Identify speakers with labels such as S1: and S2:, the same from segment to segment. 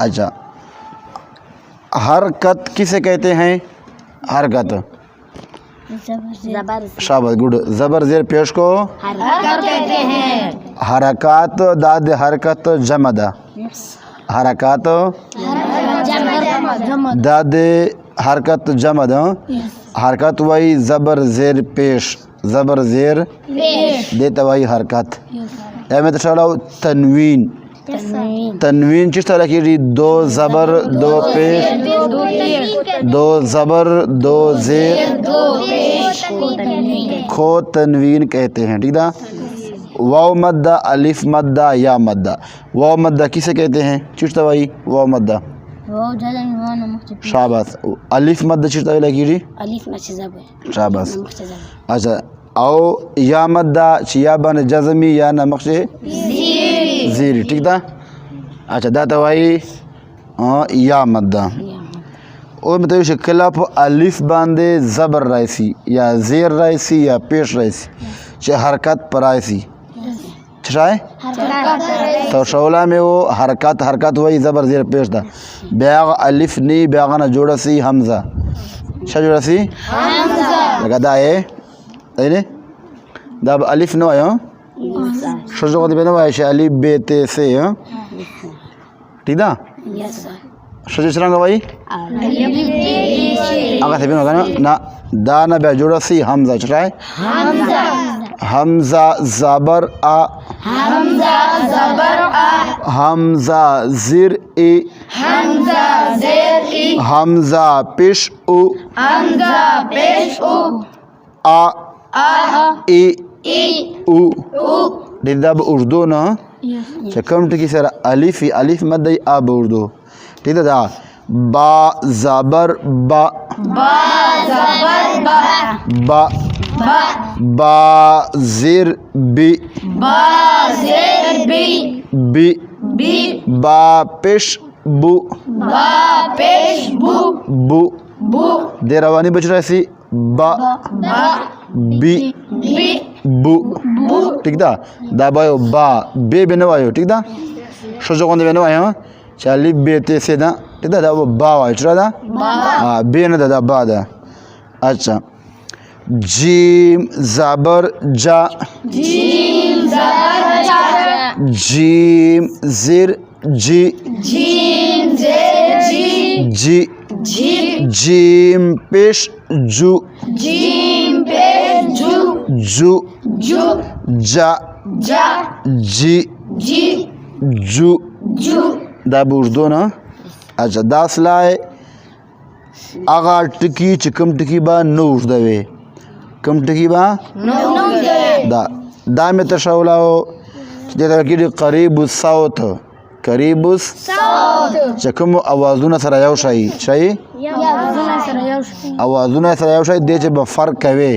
S1: अच्छा, हरकत किसे कहते हैं? हरकत, शाबाश, गुड। ज़बर ज़ेर पेश को
S2: हरकत कहते हैं।
S1: हरकत दाद हरकत जमदा, हरकत दाद हरकत जमद, हरकत वही ज़बर ज़ेर पेश, ज़बर ज़ेर देता वही हरकत। में तो तनवीन, तनवीन चिस तरह की दो ज़बर दो पेश, दो ज़बर दो ज़ेर खो तनवीन कहते हैं, ठीक ना। वाव मद्दा, अलिफ मद्दा, या मद्दा। वाव मद्दा किसे कहते हैं? चिश्ता भाई, वाव मद्दा, शाबाश। अलिफ मद्दा चिश्ता भाई लगी जी, शाबाश। अच्छा, आओ या मद्दा चिया बन जज़मी या नमक से ज़ीर, ठीक था। अच्छा, दाता भाई या मद्दा और मतलब शिकलाप अलिफ बांधे ज़बर राइसी या ज़ेर राइसी या पेश राइसी चे हरकत पर राइसी चाहे तो शौला में वो हरकत, हरकत वही ज़बर ज़ेर पेश था। ब्याग अलिफ नी ब्यागना जोड़ा सी हमज़ा, क्या जोड़ा सी लगा दाए ने दब अलिफ नो आयो शोजो को दिबे वाई शे अलिफ बेते से, ठीक ना। शोजो चलांगा भाई आगा थे बिनो ना दाना बे जोड़ा सी हमज़ा चाहे हमज़ा ज़बर आ, हमज़ा ज़बर आ, हमज़ा ज़िर ए, हमज़ा ज़िर ई, हमज़ा पेश उ, हमज़ा पेश उ, आ ए उ दिदब उर्दू ना कम टिकी सर अलिफ अलिफ मद्दा अब उर्दू, ठीक है। दा बा ज़बर बा, बा ज़बर बा, बा बा ज़िर बी, बा ज़िर बी, बी बी बा पेश बू, बा पेश बू, बू बू दे रवानी बच रहा सी बा बी बू, ठीक था। दा बायो बा बे बनवायो, ठीक था। सोचो कौन बनवायो चाली बेते से ना, ठीक था। वो बा वायो चला था, हाँ बे ना दादा बा दा। अच्छा, जीम ज़बर जा, जीम ज़बर जा, जीम ज़िर जी, जीम ज़िर जी, जी जी जीम पेश जू, जीम पेश जू, जू जू जा, जा जी, जी जू, जू दा बुर्दो ना। अच्छा, दासलाए आगा टिकी चिकम टिकी बा नूर दवे, कम टिकी बा दा दा में तशौलाओ जैसा कि करीब साउथ, करीब चकम आवाज़ुना सरायाव शाही शाही आवाज़ुना सरायाव शाही दे जब फ़र्क कवे,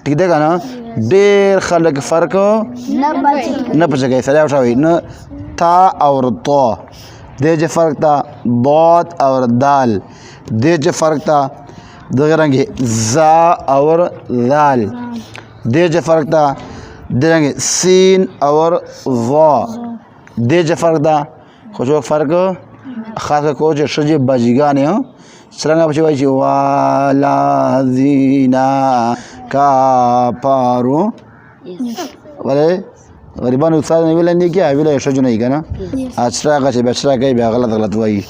S1: ठीक है ना। देर खलक फ़र्क न पचके सरायाव शाही न था और तो दे जे फ़र्क था बहुत और दाल दे जे फ़र्क था दगरंगे जा और लाल दे जे फ़र्क था देंगे सीन और वा दे जे फ़र्क था कुछ वक्त फ़र्क ख़ास को जो शजी बाजीगाने हो चलना बच्चे भाई वाला जीना का पारो वाले गरीबान उत्साह नहीं मिला नहीं क्या विला शजू नहीं करना अच्छा का चे बचरा का भी गलत गलत वही,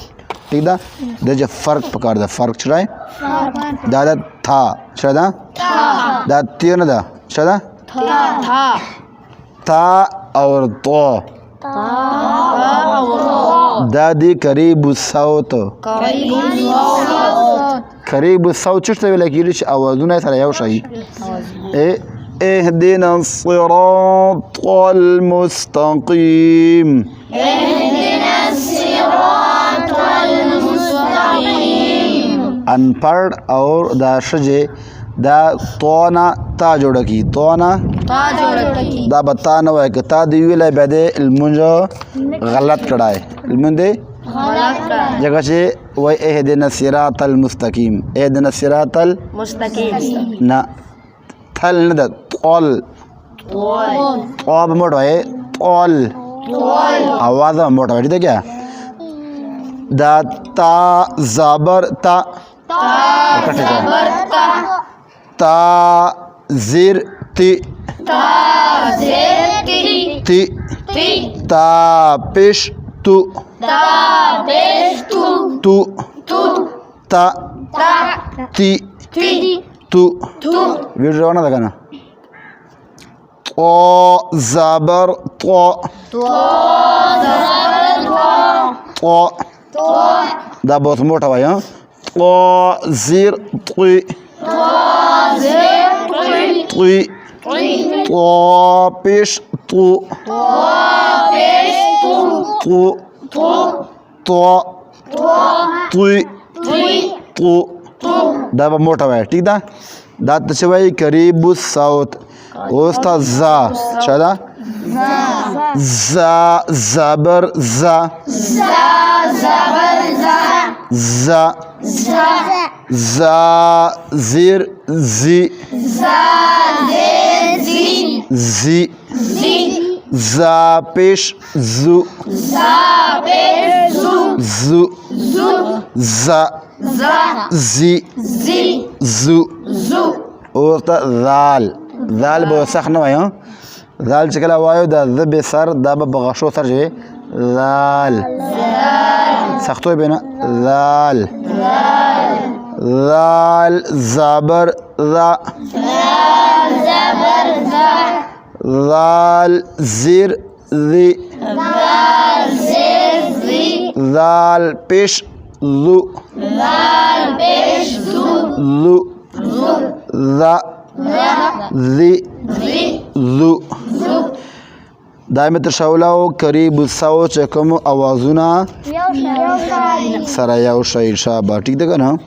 S1: ठीक था। दे जे फ़र्क पकड़ दा फ़र्क चढ़ाए दादा था चढ़ा दा तीर ना दा चढ़ा था और तो दादी करीब साउथ, करीब साउथ चुस्ते वाला की रिच आवाज़ुना ऐसा याव शाही اهدنا الصراط المستقيم اهدنا الصراط المستقيم अनपढ़ और दा शजे दा तोना ता जोड़ की तोना दा बता न हुआ कि ता दिविला बेदे इल्मुंजो गलत कराए इल्मुंदे जगह से वह एहदिना सिरातल मुस्तकीम एहदिना सिरातल मुस्तकीम ना थल न दा तौल तौब मोटा है तौल आवाज़ मोटा है, ठीक है क्या। دا تا زبر تا تا زیر تی تی تا پیش تو تو تا تی تو ویڈیو روانه ده کنه طا زبر طا طا دا बहुत मोठा आहे हा طا زیر طی طی طا پیش تو تو طا طی تو دا به موټه وای ٹھیک ده دا څه وای قریب الصوت اوس تا زا چا ده زا زبر زا زا زا زیر زی زی زا پیش زو زو زا زی زو اور تا ذال ذال به سخت نه وای ذال چې کله وایو دا ذ به سر دا به بغشو سر شي ذال سختوي بینه ذال ذال زبر ذا ذال زیر ذی ذال پیش ذو ذو ذا ذی ذو دائمه تشاولاو قریب الصوت چې کوم اوازونه سره یو شی شابه ټیک ده کنه